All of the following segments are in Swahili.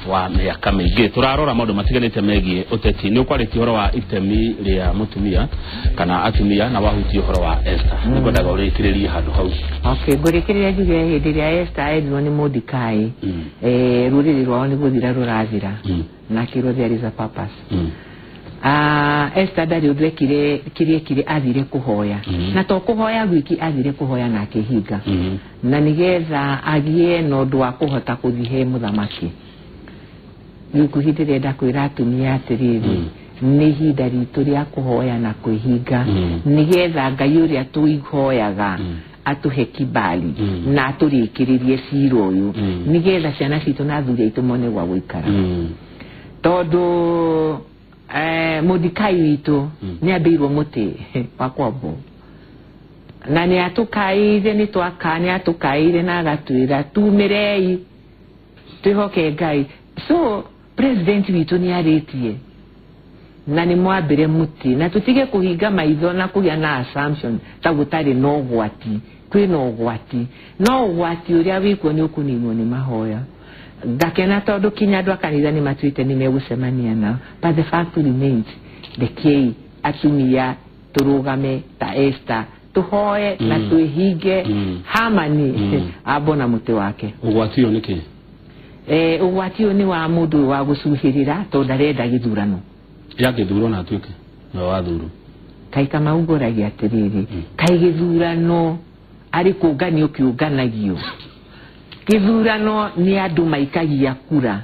wa miaka mingi turarora maundu matiganite megie uteti ni ukwariti horo wa itemi ria mutumia kana atumia na wahuti horo wa Esther nikwenda urikiririe handu hau. Okay, ngurikiriria juge hindi ria Esther edwo ni Mordekai ruriri rwao ni guthira rurathira na kiro there is a purpose. Esther ndari uthekire kire athire kuhoya na to kuhoya gwiki athire kuhoya na akihinga na nigetha agie no ndu wa kuhota kuthihe muthamaki yukuhitire ndakwira atumia atiriri ni hinda ritu ria kuhoya na kwihinga nigetha Ngai uria tuihoyaga atuhe kibali na aturikiririe ciro uyu nigetha ciana citu na thuri aitu mone gwa guikara tondu Mordekai witu ni abirwo muti wa kwambo na ni atukaire ni twakane atukaire na agatwira tumirei twihoke Ngai. So president witu ni aritie na ni mwabire muti na tutige kuhinga maitho na kugia na assumption ta gutari no gwati kwi no gwati uria wiko ni ukuninwo ni mahoya ngakena tondu kinya andu akanitha ni matwite ni megucemania nao, but the fact remains the key atumia turugame ta Esther tuhoye na tuihinge Hamani abona muti wake. Ugwatio niki ugwatio ni wa mundu wa gucuhirira tondu arenda githurano ya githurano na twike no wathuru kai kama ugoragia atiriri kai githurano ari kuganio kiuganagio githurano ni andu maikagia kura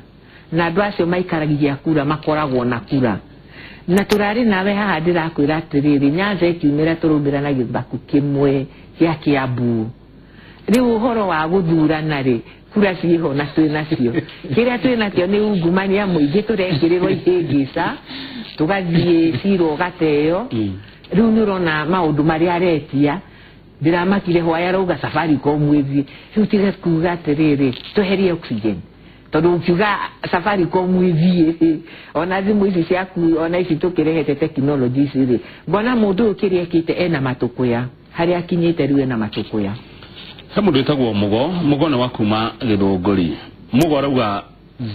na andu acio maikaragia kura makoragwo na kura na turari nawe haha ndirakwira atiriri Nyanza ikiumira turumbira na githaku kimwe gya Kiambu riu uhoro wa guthurana ri kura ciho na twina cio kiria twina kio ni ungumania muingi turengirirwo ihingisa tugathie ciro gateo riu nurona maundu maria aretia ndiramakire hoya rauga Safaricom mwithi riu tiga kuga atiriri tweherie oxygen tondu ukiuga Safaricom mwithi ona thimu ici ciaku ona ici tukirehete technology iri mbona mundu ukiria kite ena matukuya haria akinyite riu ena matukuya. He mundu etagwo mugo na wakuma Githunguri mugo rauga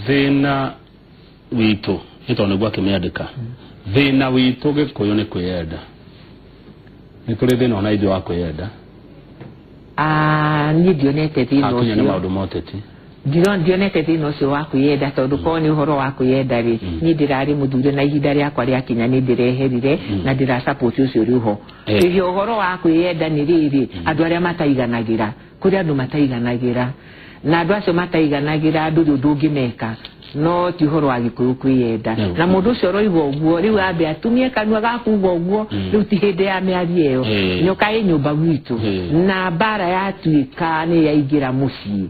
thina witu ito niguo akimiandika thina witu Gikuyu ni kwiyenda ni turi thina ona ithu wa kwiyenda ni ndionete thina ucio akinya maundu moteti ndionete thina ucio wa kwiyenda tondu ko ni uhoro wa kwiyenda ri ni ndirari muthure na ihinda riakwa riakinya ni ndireherire na ndira support ucio riho iyo uhoro wa kwiyenda ni riri andu aria mataiganagira kuri andu mataiganagira na andu acio mataiganagira andu ndungimeka no ti uhoro wa Gikuyu kwiyenda na mundu ucio roigwa uguo riu ambe atumie kanua gakuga uguo riu ti hindi ya miari iyo nyoka i nyumba gwitu na bara yatuika ni yaingira mucii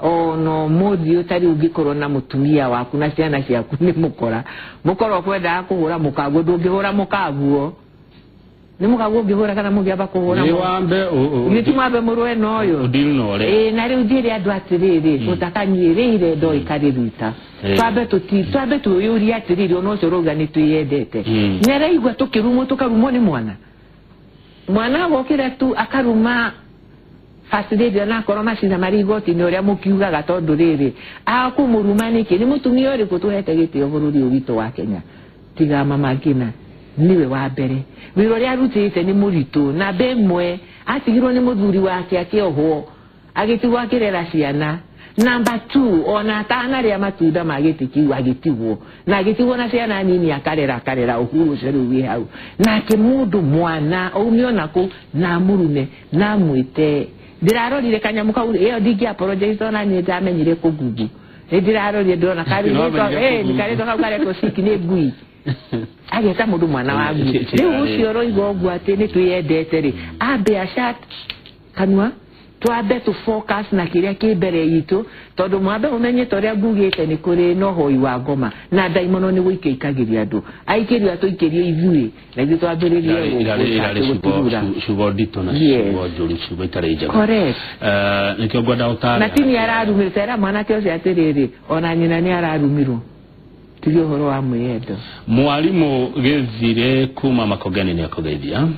ono muthi utari ungikorwo na mutumia waku na ciana ciaku ni mukora kwenda kuhura mukaguo ndungihura mukaguo ni mukaguo ngihura kana mugiamba kuhura ni wambe ngitumambe murwe noyo ndinore na riu ndiri andu atiriri utakanyirire ndo ikariruta twabe tuyuri atiriri ono cio roga ni tuyendete neraigwa tukarumwo ni mwana gokira tu akaruma fasidi na koroma macina marigoti ni uria mukiugaga tondu riri akumuruma niki ni mutumia uriku tuhete gitio bururi witu wa Kenya tiga mama Ngina niwe wa mbere wiro ria rutite ni muritu na bemwe atigirwo ni muthuri wake akiohwo agitigwo akirera ciana. Number 2 ona tana ria matunda magitikiu agitigwo na agitigwo na ciana nini akarera uhuru ceru wi hau na kimundu mwana umiona ku na murume na mwite ndirarorire kanyamu kau iyo ndingi apologize ona ni ndamenyire kugugu ndirarorire ndona kari ni kari toka kare to siki ni ngui ageta mundu mwana wangu riu ucio roigo ugu ati ni tuyendete ri ambe ashat kanwa twabe tu focus na kiria kibere yitu tondu mwabe umenye toria ngugite ni kuri no hoi wa ngoma na daimono ni guikeikagiria andu aikirio atuikirie ithui na ithu twambiririe shugo dito na shugo juri shugo itareja correct nikio gwada utara na tini ararumira era mwana kio cia atiriri ona nyina ni ararumirwo tiri uhoro wa mwiyendo mwalimu Githire kuma Makongeni ni akogeithia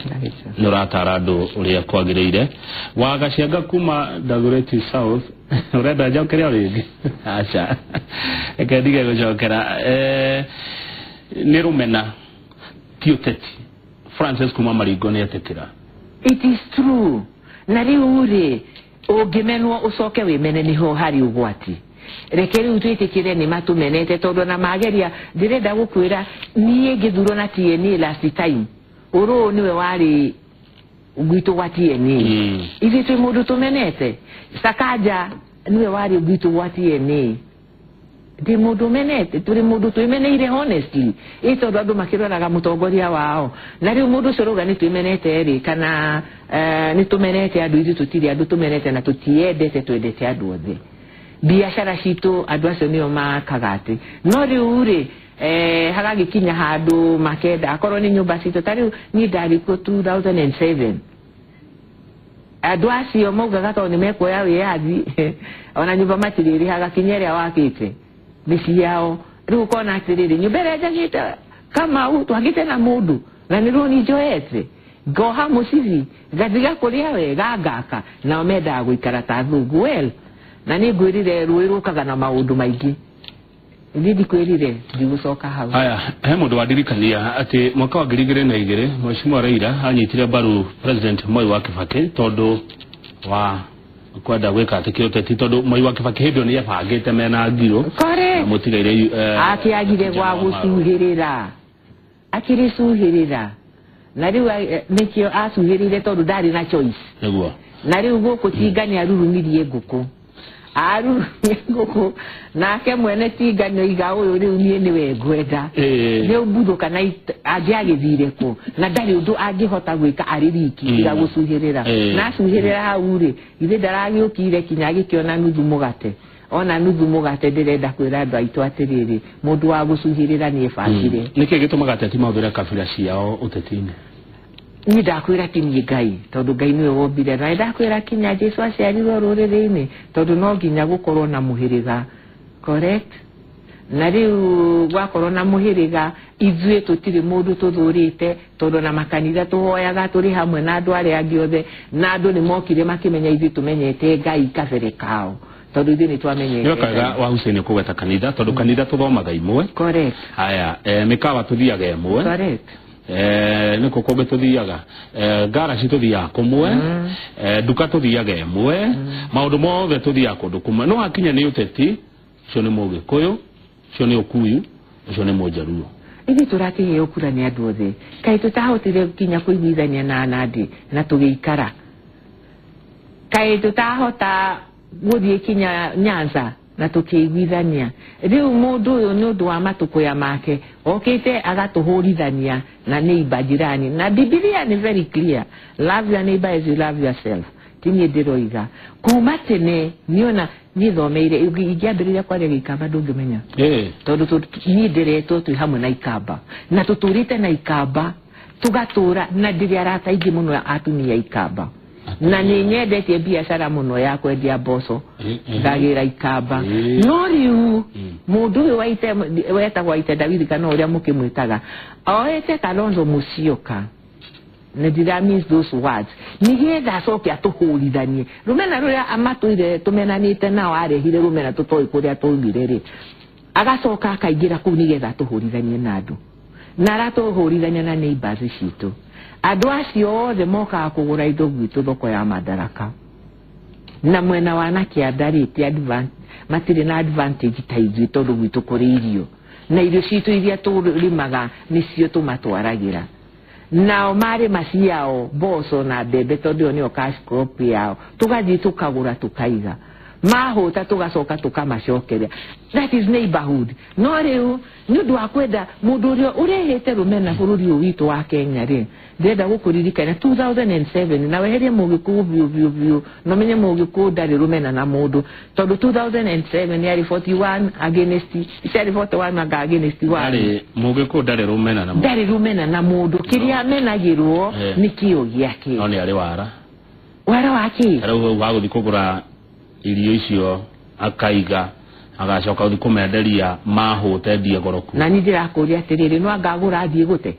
nuratara andu uria kwagiriire wagacianga kuma Dagoretti South urenda njokeria ringi acha Ekadiga gojokera ni rumena tioteti Francis kuma marigo ne yatekera. It is true. Na riu ri ogimenwo ucoke wimene niho hari ugwati. Rekeri utwitikire ni matumenete tondu na mageria ndirenda gukwira niye githuro na TNA last time. Oro niwe wari ugwito wa TNA. Ithi twi mundu tumenete. Sakaja niwe wari ugwito wa TNA. Ndi mundu menete turi mundu tuimeneire honestly. Ito ndo makiroraga mutongoria wao. Na riu mundu coroga ni tuimenete ri kana ni tumenete andu ithu tutiri andu tumenete na tutiendete twendete andu othe. Biashara citu andu acio nio makagati. No riu ri hagagikinya handu makenda akorwo ni nyumba citu tariu ni ndariko 2007. Andu acio maugaga to ni mekuoya wiathi ona nyumba matiriri hagakinyeria wakite misi yao riu kona atiriri nyumba ria njagite kama u twagite na mundu na niru ni joete goha musivi gathiga kuria wega ngaka na omenda guikara ta thungu well na ni ngwirire ruirukaga na maundu maingi ndidi kwirire ndigucoka hau. Aya he mundu wadirikania ati mwaka wa 2002 Mheshimiwa Raila anyitire baru President Moi wa Kibaki tondu wa kwenda gwika atikiroteti tondu Moi wa Kibaki hindio ni yabangite mena ngiro na mutigaire akiagire gwa gucuhirira akirisuhirira na riu nikio asuhirire tondu ndari na choice niguo na riu guku tigania rurumirie nguku nguku nake mwene tigania iga uyu riu nie niwe ngwenda riu mbuthu kana angiagithire ku na ndari undu angihota gwika aririki iga gucuhirira na acuhirira hau ri ithe ndaragiukire kinya gikiona nuthu mugate ona nuthu mugate ndirenda kwira andu aitu atiriri mundu wa gucuhirira ni ebangire niki gitumaga ateti mathira kabira ciao utetini ni ndakwira ti ni Ngai tondu Ngai niwe wombire na ndakwira kinya Jesu aciarirwo ruriri-ini tondu no nginya gukorwo na muhiriga correct na riu gwakorwo na muhiriga ithue tutiri mundu tuthurite tondu na makanitha tuhoyaga turi hamwe na andu aria angi othe na andu ni mokire makimenya ithu tumenyete Ngai kabere kao tondu ithu ni twamenyete yokaga wa Hussein kugeta kanitha tondu kanitha tuthomaga imwe correct haya mikawa tuthiaga imwe correct niko kobe tuthiaga garage tuthiaga kumwe duka tuthiaga imwe maundu mothe tuthiaga kundu kumwe no akinya ni uteti cio ni Mugikuyu cio ni Ukuyu cio ni Mujaruo ithi turatihe ukura ni andu othe kai tutahotire kinya kuiguithania na Nandi na tugiikara kai tutahota guthie kinya Nyanza na tukiguithania riu mundu uyu ni undu wa matuko ya make okite agatuhurithania na neighbor jirani na Biblia ni very clear love your neighbor as you love yourself tini ndiroiga kuma tene niona nithomeire ingiambiriria kwaria Ikamba ndungimenya tondu ni ndiretwo twi hamwe na Ikamba na tuturite na Ikamba tugatura na ndiri arata ingi muno atumia Ikamba na ni nyendetie biashara muno ya kwendia mboco ngagira Ikamba no riu mundu waite wetagwo Waite David kana uria mukimwitaga oete Kalonzo Musyoka ne dira means those words ni getha cokia tuhurithanie rumena ruria amatuire tumenanite nao arehire rumena tutoi kuria tumbire ri agacoka akaingira kuu ni getha tuhurithanie na andu na ratuhurithania na neighbors citu andu acio othe mokaga kugura indo gwitu thoko ya Madaraka na mwena wa Kiandariti matire na advantage ta ithuĩ tondu gwitu kuri irio na irio citu iria turimaga nicio tumatwaragira nao mari maciao mboco na mbembe tondu nio cash crop yao tugathii tukagura tukaiga mahuta tugacoka tukamacokeria that is neighborhood no riu ni undu wa kwenda mundu uria urehete rumena bururi witu wa Kenya ri ndenda gukuririkana 2007 na weherie Mugikuyu biu no menye Mugikuyu ndari rumena na mundu tondu 2007 yari 41 against yari 41 against 1 ari Mugikuyu ndari rumena na mundu kiria menagirwo ni kio giake no ni ari wara waki ari waguthi kugura irio icio akaiga agacoka uthi kumenderia mahute ndie goroku na ni ndirakuria atiriri no angagura thie gute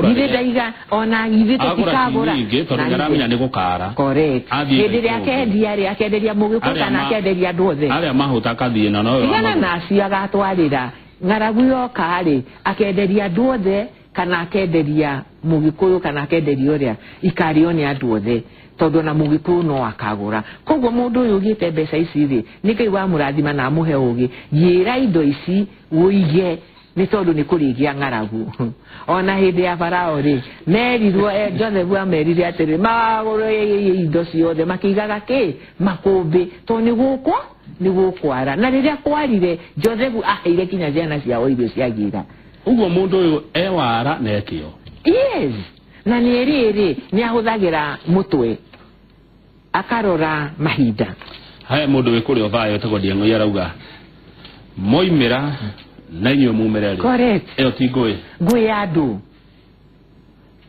Githe ndaiga ona githe tutikagura tondu ngaramenya ni gukara correct hindi ria kendia ri akenderia Mugikuyu kana akenderia andu othe aria mahuta kathie na no igana nacio agatwarira ng'aragu yoka ri akenderia andu othe kana akenderia Mugikuyu kana akenderia uria ikario ni andu othe tondu na Mugikuyu no akagura koguo mundu uyu ugite mbeca ici ri nikai wa murathima na muhe ugi yira indo ici uige ni tondu ni kurigia ng'aragu ona hindi ya Farao ri merirwo Joseph amerire atiri maguru indo ciothe makigaga ki makumbi to ni gukwara na riria kwarire Joseph aheire kinya ciana ciao irio ciagira uguo mundu uyu ewara na ekio yes na ni riri ni ahuthagira mutwe akarora mahinda haya mundu wikurio thayo tego ndiengo yarauga moimira na inyo mumereri correct eyo tingwe ngwe andu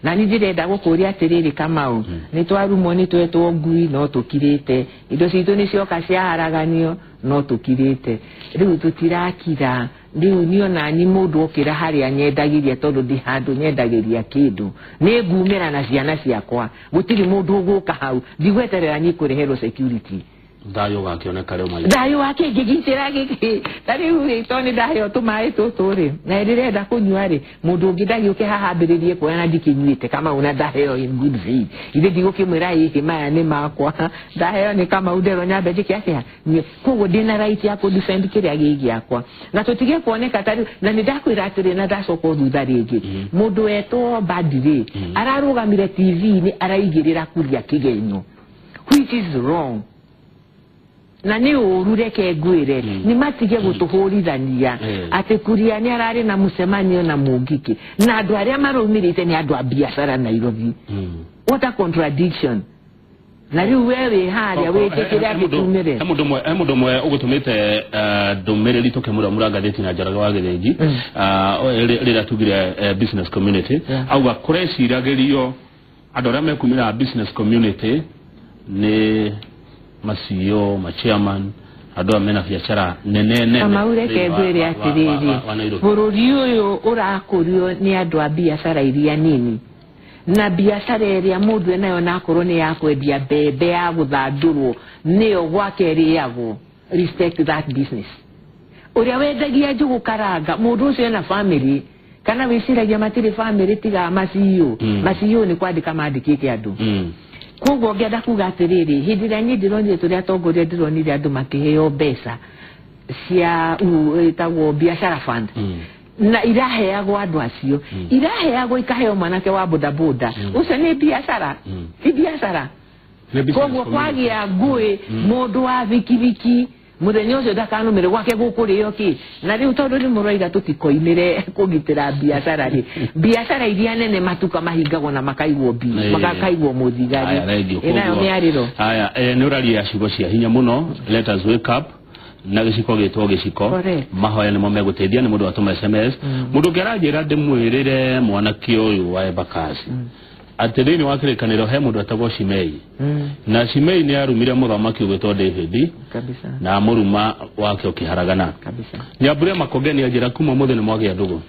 na ni ndirenda gukuria atiriri Kamau ni twarumwo ni twetwo ngui no tukirite indo citu ni cioka cia haraganio no tukirite riu tutirakira riu nio nani mundu okira haria nyendagiria tondu ndi handu nyendagiria kindu ni ngumira na ciana ciakwa gutiri mundu uguka hau ndigweterera nyikureherwo security dayo gakioneka leo mali dayo wake gigitira giki tari uri toni dayo tumai tuturi na ndirenda kunywa ri mundu ngidagi uke hahambiririe kuona ndikinyuite kama una dayo in good faith ile ndigukimwira hihi maya ni makwa dayo ni kama udero nyambe jikiakia kogo dina right ya ku defend kiria gigi yakwa na tutige kuoneka tari na nidakwira atiri na dacoko thutha ringi mundu eto badire ararugamire TV ni araigirira kuria kigenyo which is wrong na ni urureke ngwire ni matige gutuhurithania ati kuria ni arari na musemanio na Mungiki na andu aria marumirite ni andu a biashara Nairobi what a contradiction na riu wewe haria wetekira gitumire mundu mwe ugutumite ndumiriri tukimura murangatheti na Njoroge wa Githinji rira tugire business community auga kureciragirio andu aria mekumira business community ni CEO, chairman, ado amena biashara nene kama ureke ngwire atiriri bururi uyu urakurio ni andu a biashara iria nini na biashara iria mundu enayo nakoro ni ya kwendia mbembe ya guthandurwo niyo gwake riago respect that business uria wendagia njugu karanga mundu ucio na family kana wiciragia matiri family tiga CEO ni kwandika mandikike andu koguo ngenda kuga atiriri hindi ria nyi ndironire turia atongoria ndironire andu makiheo mbeca cia itagwo biashara fund na iraheagwo andu acio iraheagwo ikaheo mwanake wa bodaboda ucio ni biashara ti biashara koguo kwagia ngui mundu wa vikiviki muthenya ucio ndakanumire gwake gukurio ki na riu tondu ni muroiga tutikoimire kugitira biashara ri biashara iria nene matuka mahingagwo na makaigwo makakaigwo muthigari inayo ni ariro haya ni uraria ciugo cia hinya muno let us wake up na giciko gitwo giciko mahoya ni mo meguteithia ni mundu atuma SMS mundu ngeranjira ndimwirire mwanake uyu wa Embakasi atithini wa kirikaniro he mundu atagwo Shimei na Shimei ni arumire muthamaki ugwitwo David kabisa na muruma wake ukiharagana kabisa ni abure makogeni ajira kuma muthene mwage ndugu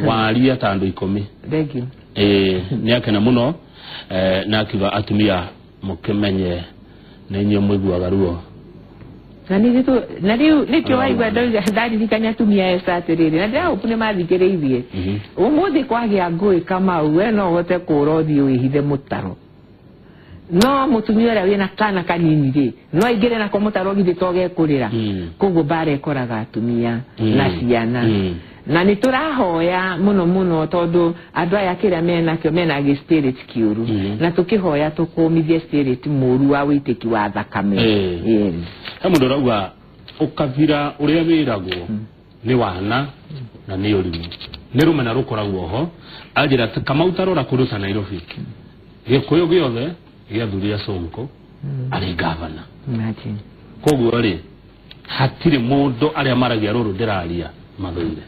waria tandu 10 thank you ni akena muno na akiva atumia mukimenye nenye mwiguaga ruo na riu nikyo waigwa ndaririkanya atumia esa atiriri na ndia upune mathikiriithie umuthi kwagia ngui kama we no hote kurothi wihithe mutaro no mutumia uria wina kana kanini ri no ingire na komutaro githe toge kurira koguo bare koraga atumia na ciana na ni turahoya muno tondu andu aya kiria menakio mena spirit kiuru na tukihoya tukumithie spirit muru wa witiki wa thakame yes mundu rauga ukavira uria wiragwo ni wana na ni urimu ni rumena rukoragwo ho ajira kama utarora kuruta Nairobi gikuyu giothe giathuria Sonko ari governor imagine koguo ri hatire mundu aria maragia ruru ndiraria mathuire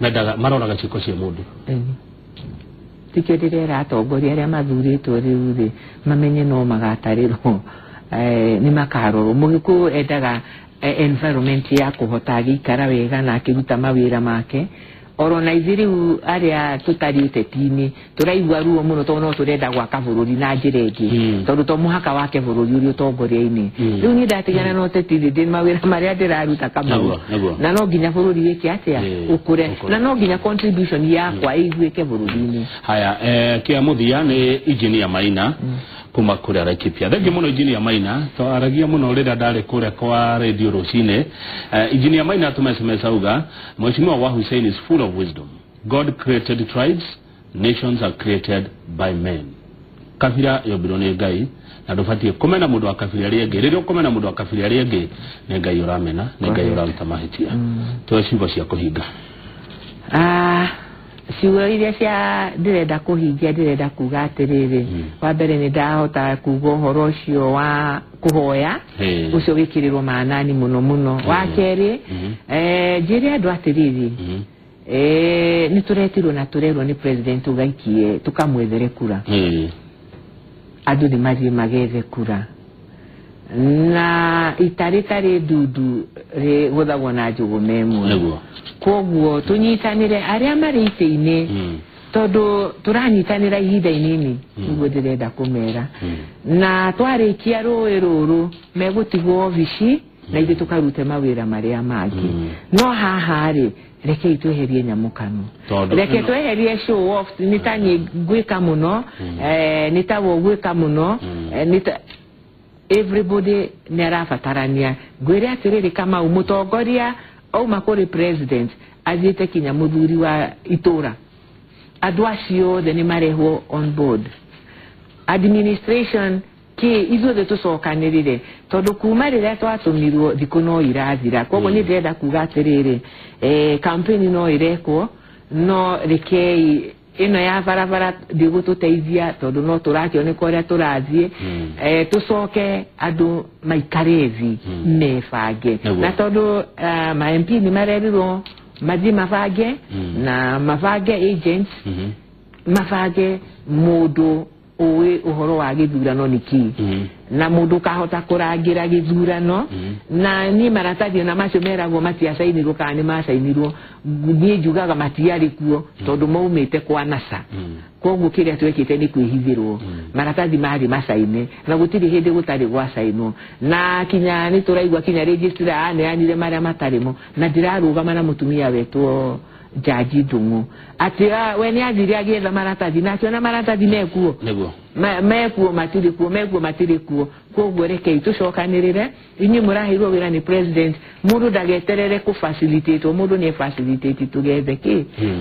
mendaga maroraga ciko cia mundu tikio direra atongoria aria mathuritwo riu ri mamenye no magatarirwo ni makaroro Mugikuyu endaga environment ya kuhota gikara wega na akiruta mawira make orona iziri aria tutari tetini turaigwa ruo muno to no turenda gwaka bururi na njiregi tondu to muhaka wake bururi uri utongoria-ini riu ni ndatigana no tetini ndi mawira maria ndiraruta kama na no nginya bururi wiki atia ukure na no nginya contribution yakwa igwike bururi-ini. Haya kia muthia ni Engineer Maina kuma kure Laikipia. Thengi muno Engineer Maina to aragia muno rida ndari kure kwa radio Rocine. Engineer Maina tumesemesa uga Mheshimiwa wa Hussein is full of wisdom. God created tribes, nations are created by men. Kabira yobiro ni Ngai na ndubatie kumena mundu wa kabira ri engi ririo kumena mundu wa kabira ri engi ni Ngai uramena ni Ngai uraruta mahitia to ciugo cia kuhinga. Ciugo iria cia ndirenda kuhingia ndirenda kuga atiriri wa mbere ni ndahota kuga uhoro ucio wa kuhoya ucio wikirirwo maanani muno muno. Wa keri njire andu atiriri ni turetirwo na turerwo ni president ugaikie tukamwethere kura andu ni mathie magethe kura na itaritari dudu ri guthagwo na njugu memwe koguo tunyitanire aria mari ite-ini tondu turanyitanira ihinda inini niguo ndirenda kumera na twarikia rũĩ rũrũ megutigwo ofici na ithuĩ tukarute mawĩra maria mangi no haha ri reke tweherie nyamukano reke tweherie show off nitanye gwika muno nitawo gwika muno everybody nerafatarania gwire atiriri kama umutongoria au makori president azite kinya muthuri wa itura andu acio the ni mareho on board administration ki izo tucokanirire tondu kuma rire twatumirwo thiku no irathira koguo ni ndenda kuga atiriri campaign no irekwo no rekei ino ya barabara ndigututeithia tondu no turakioneka uria turathie tucoke andu maikarethi mebange na tondu ma MP ni marerirwo mathi mabange na mabange agents mabange mundu uwe uhoro wa githurano niki na mundu kahota kurangira githurano na ni maratathi na macio meragwo matiasainirwo kana masainirwo ni njugaga matiari kuo tondu maumite kwa NASA koguo kiria twekite ni kwihithirwo maratathi mari masaine na gutiri hindi gutari gwa saino na kinya ni turaigwa kinya register aneanire maria matarimo na ndirarugama na mutumia wetu Jaji Dungu ati we ni athiri agietha maratathi na akiona maratathi mekuo mekuo matiri kuo koguo reke tucokanirire inyi murahirwo wira ni president mundu ndageterere ku facilitate mundu ni facilitate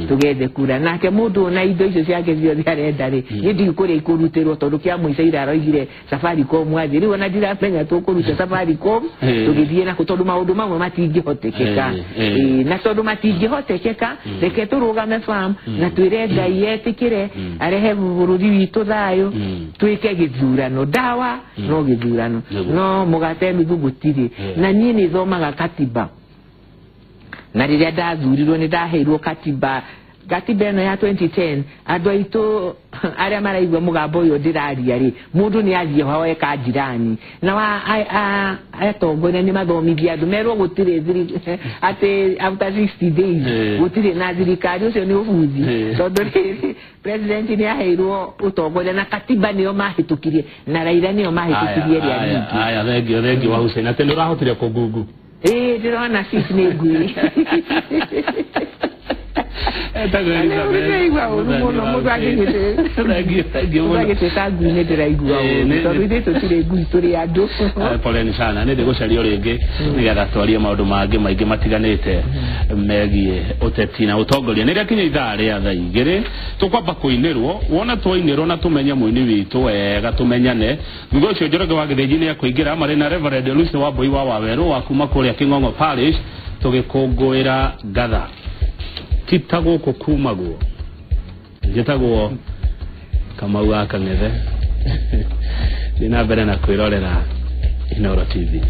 tugethe kura nake mundu na indo icio ciake ciothe arenda ri ndi kuria ikurutirwo tondu kia muica iraroigire Safaricom athiri wona ndiramenya tukuruta Safaricom tugithie na tondu maundu mamwe matingihotekeka na tondu matingihotekeka reke turugame farm na twire Ngai yetikire arehe bururi witu thayo twike githurano dawa no githurano no mugate mithugutiri na nie ni thomaga katiba na riria ndathurirwo ni ndaheirwo katiba eno ya 2010 andu aitu aria maraigwa mugambo uyu ndiraria ri mundu ni athie hoye kanjirani na wa atongoria ni mathomithia andu merwo gutire thiri ati after 60 days gutire na thirikari ucio ni ubuthi tondu president ni aheirwo utongoria na katiba niyo mahitukirie na Raila niyo mahitukirie ria nyingi aya thengi wa Hussein ati ndurahotire kugungu ndirona sisi ni ngui poleni sana nende gucaria ringi nigetha twarie maundu mangi maingi matiganite megie uteti na utongoria niria kinya ithaa ria thaa igiri tukwamba kuinirwo wona twainirwo na tumenye muini witu wega tumenyane thutha ucio Njoroge wa Githinji ni akuingira mari na Reverend Lucy Wambui wa Waweru wa kuma kuria King'ong'o Parish tugikungwira gatha titago kukumagwo jetagwo Kamau wa Kang'ethe dina mbere na kwirorera Inooro TV.